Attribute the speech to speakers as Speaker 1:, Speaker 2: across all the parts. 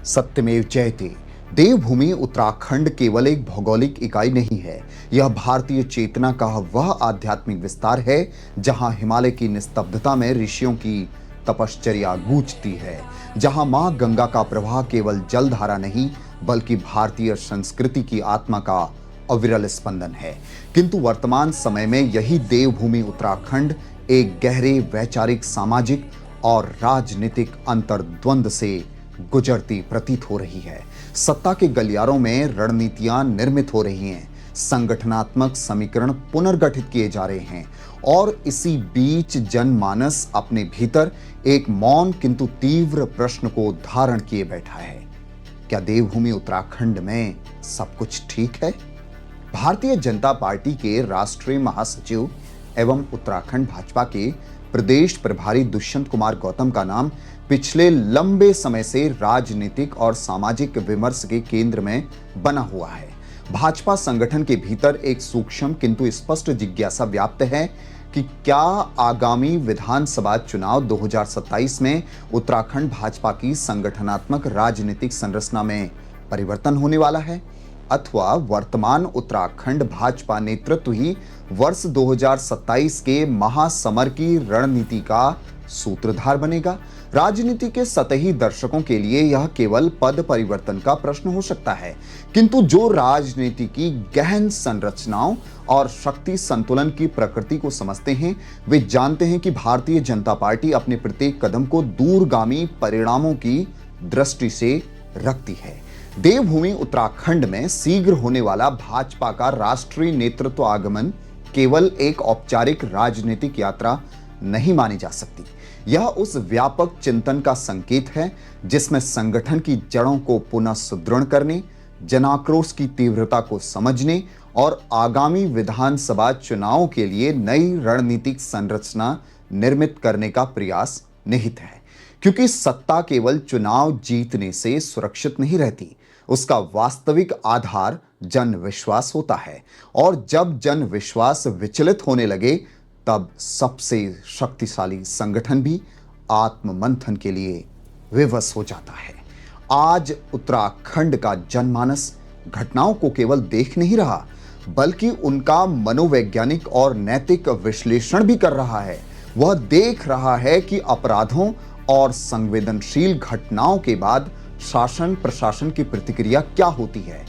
Speaker 1: सत्यमेव जयते। देवभूमि उत्तराखंड केवल एक भौगोलिक इकाई नहीं है, यह भारतीय चेतना का वह आध्यात्मिक विस्तार है जहां हिमालय की निस्तब्धता में ऋषियों की तपश्चर्या गूंजती है, जहां मां गंगा का प्रवाह केवल जलधारा नहीं बल्कि भारतीय संस्कृति की आत्मा का अविरल स्पंदन है। किंतु वर्तमान समय में यही देवभूमि उत्तराखंड एक गहरे वैचारिक, सामाजिक और राजनीतिक अंतर्द्वंद से गुजरती प्रतीत हो रही है। सत्ता के गलियारों में रणनीतियां निर्मित हो रही हैं, संगठनात्मक समीकरण पुनर्गठित किए जा रहे हैं और इसी बीच जनमानस अपने भीतर एक मौन किंतु तीव्र प्रश्न को धारण किए बैठा है। क्या देवभूमि उत्तराखंड में सब कुछ ठीक है? भारतीय जनता पार्टी के राष्ट्रीय महासचिव एवं उत्तराखंड भाजपा के प्रदेश प्रभारी दुष्यंत कुमार गौतम का नाम पिछले लंबे समय से राजनीतिक और सामाजिक विमर्श के केंद्र में बना हुआ है। भाजपा संगठन के भीतर एक सूक्ष्म किंतु स्पष्ट जिज्ञासा व्याप्त है कि क्या आगामी विधानसभा चुनाव 2027 में उत्तराखंड भाजपा की संगठनात्मक राजनीतिक संरचना में परिवर्तन होने वाला है अथवा वर्तमान उत्तराखंड भाजपा नेतृत्व ही वर्ष 2027 के महासमर की रणनीति का सूत्रधार बनेगा। राजनीति के सतही दर्शकों के लिए यह केवल पद परिवर्तन का प्रश्न हो सकता है, किंतु जो राजनीति की गहन संरचनाओं और शक्ति संतुलन की प्रकृति को समझते हैं, वे जानते हैं कि भारतीय जनता पार्टी अपने प्रत्येक कदम को दूरगामी परिणामों की दृष्टि से रखती है। देवभूमि उत्तराखंड में शीघ्र होने वाला भाजपा का राष्ट्रीय नेतृत्व आगमन केवल एक औपचारिक राजनीतिक यात्रा नहीं मानी जा सकती। यह उस व्यापक चिंतन का संकेत है जिसमें संगठन की जड़ों को पुनः सुदृढ़ करने, जनाक्रोश की तीव्रता को समझने और आगामी विधानसभा चुनावों के लिए नई रणनीतिक संरचना निर्मित करने का प्रयास निहित है। क्योंकि सत्ता केवल चुनाव जीतने से सुरक्षित नहीं रहती, उसका वास्तविक आधार जन विश्वास होता है और जब जन विश्वास विचलित होने लगे तब सबसे शक्तिशाली संगठन भी आत्ममंथन के लिए विवश हो जाता है। आज उत्तराखंड का जनमानस घटनाओं को केवल देख नहीं रहा बल्कि उनका मनोवैज्ञानिक और नैतिक विश्लेषण भी कर रहा है। वह देख रहा है कि अपराधों और संवेदनशील घटनाओं के बाद शासन प्रशासन की प्रतिक्रिया क्या होती है।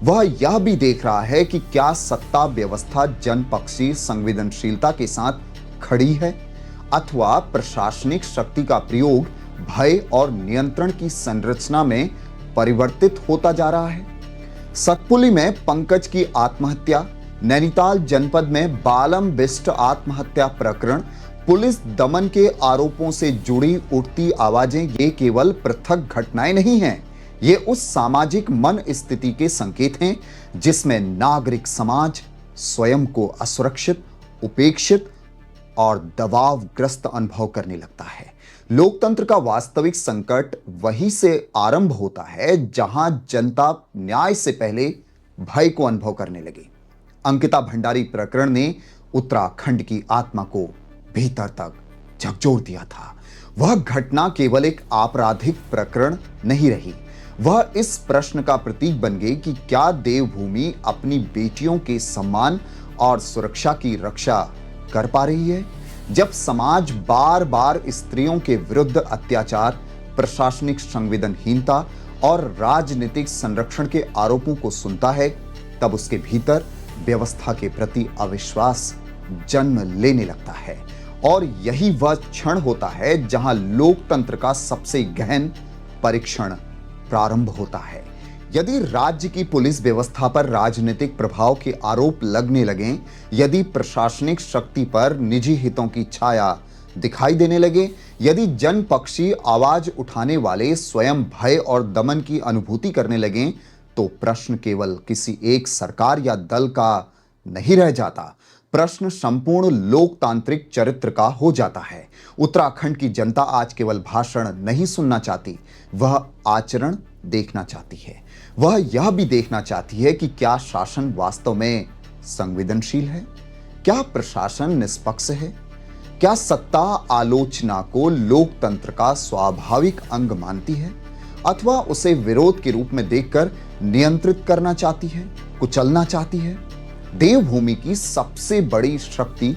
Speaker 1: वह यह भी देख रहा है कि क्या सत्ता व्यवस्था जनपक्षी संवेदनशीलता के साथ खड़ी है अथवा प्रशासनिक शक्ति का प्रयोग भय और नियंत्रण की संरचना में परिवर्तित होता जा रहा है। सतपुली में पंकज की आत्महत्या, नैनीताल जनपद में बालम बिष्ट आत्महत्या प्रकरण, पुलिस दमन के आरोपों से जुड़ी उठती आवाजें ये केवल पृथक घटनाएं नहीं हैं, ये उस सामाजिक मन स्थिति के संकेत हैं जिसमें नागरिक समाज स्वयं को असुरक्षित, उपेक्षित और दबावग्रस्त अनुभव करने लगता है। लोकतंत्र का वास्तविक संकट वहीं से आरंभ होता है जहां जनता न्याय से पहले भय को अनुभव करने लगे। अंकिता भंडारी प्रकरण ने उत्तराखंड की आत्मा को भीतर तक झकझोर दिया था। वह घटना केवल एक आपराधिक प्रकरण नहीं रही, वह इस प्रश्न का प्रतीक बन गई कि क्या देवभूमि अपनी बेटियों के सम्मान और सुरक्षा की रक्षा कर पा रही है। जब समाज बार बार स्त्रियों के विरुद्ध अत्याचार, प्रशासनिक संवेदनहीनता और राजनीतिक संरक्षण के आरोपों को सुनता है, तब उसके भीतर व्यवस्था के प्रति अविश्वास जन्म लेने लगता है और यही वह क्षण होता है जहां लोकतंत्र का सबसे गहन परीक्षण प्रारंभ होता है। यदि राज्य की पुलिस व्यवस्था पर राजनीतिक प्रभाव के आरोप लगने लगें, यदि प्रशासनिक शक्ति पर निजी हितों की छाया दिखाई देने लगे, यदि जनपक्षी आवाज उठाने वाले स्वयं भय और दमन की अनुभूति करने लगें, तो प्रश्न केवल किसी एक सरकार या दल का नहीं रह जाता, प्रश्न संपूर्ण लोकतांत्रिक चरित्र का हो जाता है। उत्तराखंड की जनता आज केवल भाषण नहीं सुनना चाहती, वह आचरण देखना चाहती है। वह यह भी देखना चाहती है कि क्या शासन वास्तव में संवेदनशील है, क्या प्रशासन निष्पक्ष है, क्या सत्ता आलोचना को लोकतंत्र का स्वाभाविक अंग मानती है। अथवा उसे विरोध के रूप में देखकर नियंत्रित करना चाहती है, कुचलना चाहती है? देवभूमि की सबसे बड़ी शक्ति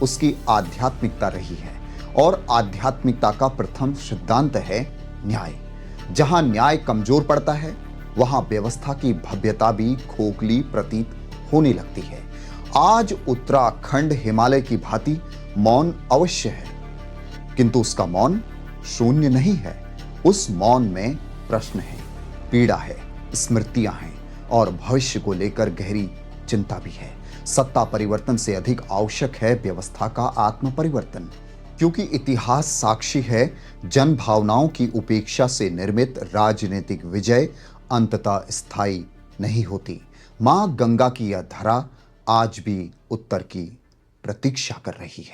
Speaker 1: उसकी आध्यात्मिकता रही है और आध्यात्मिकता का प्रथम सिद्धांत है न्याय। जहां न्याय कमजोर पड़ता है वहां व्यवस्था की भव्यता भी खोखली प्रतीत होने लगती है। आज उत्तराखंड हिमालय की भांति मौन अवश्य है, किंतु उसका मौन शून्य नहीं है। उस मौन में प्रश्न है, पीड़ा है, स्मृतियां हैं और भविष्य को लेकर गहरी चिंता भी है। सत्ता परिवर्तन से अधिक आवश्यक है व्यवस्था का आत्म परिवर्तन, क्योंकि इतिहास साक्षी है जन भावनाओं की उपेक्षा से निर्मित राजनीतिक विजय अंततः स्थायी नहीं होती। मां गंगा की यह धरा आज भी उत्तर की प्रतीक्षा कर रही है।